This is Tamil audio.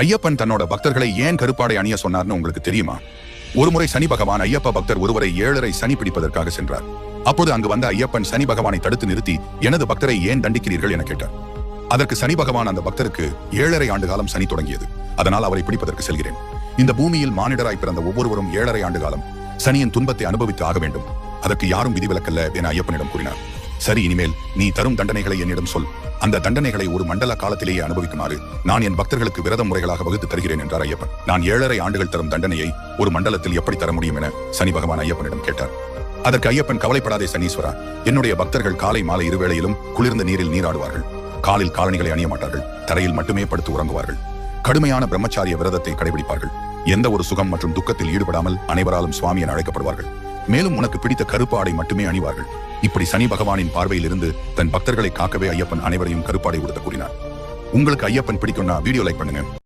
ஐயப்பன் தன்னோட பக்தர்களை ஏன் கருப்பாடை அணிய சொன்னார்னு உங்களுக்கு தெரியுமா? ஒருமுறை சனி பகவான் ஐயப்ப பக்தர் ஒருவரை 7:30 சனி பிடிப்பதற்காக சென்றார். அப்போது அங்கு வந்த ஐயப்பன் சனி பகவானை தடுத்து நிறுத்தி, எனது பக்தரை ஏன் தண்டிக்கிறீர்கள் என கேட்டார். அதற்கு சனி பகவான், அந்த பக்தருக்கு 7:30 ஆண்டு காலம் சனி தொடங்கியது, அதனால் அவரை பிடிப்பதற்கு செல்கிறேன். இந்த பூமியில் மானிடராய் பிறந்த ஒவ்வொருவரும் 7:30 ஆண்டு காலம் சனியின் துன்பத்தை அனுபவித்து ஆக வேண்டும். அதற்கு யாரும் விதிவிலக்கல்ல என ஐயப்பனிடம் கூறினார். சரி, இனிமேல் நீ தரும் தண்டனைகளை என்னிடம் சொல். அந்த தண்டனைகளை ஒரு மண்டல காலத்திலேயே அனுபவிக்குமாறு நான் என் பக்தர்களுக்கு விரத முறைகளாக வகுத்து தருகிறேன் என்றார் ஐயப்பன். நான் 7:30 ஆண்டுகள் தரும் தண்டனையை ஒரு மண்டலத்தில் எப்படி தர முடியும் என சனி பகவான் ஐயப்பனிடம் கேட்டார். அதற்கு ஐயப்பன், கவலைப்படாதே சனீஸ்வரா, என்னுடைய பக்தர்கள் காலை மாலை இருவேளையிலும் குளிர்ந்த நீரில் நீராடுவார்கள். காலில் காலணிகளை அணிய மாட்டார்கள். தரையில் மட்டுமே படுத்து உறங்குவார்கள். கடுமையான பிரம்மச்சாரிய விரதத்தை கடைபிடிப்பார்கள். எந்த ஒரு சுகம் மற்றும் துக்கத்தில் ஈடுபடாமல் அனைவராலும் சுவாமி என அழைக்கப்படுவார்கள். மேலும் உனக்கு பிடித்த கருப்பு ஆடை மட்டுமே அணிவார்கள். இப்படி சனி பகவானின் பார்வையில் இருந்து தன் பக்தர்களை காக்கவே ஐயப்பன் அனைவரையும் கருப்பாடை உடுத்த கூறினார். உங்களுக்கு ஐயப்பன் பிடிக்கும்னா வீடியோ லைக் பண்ணுங்க.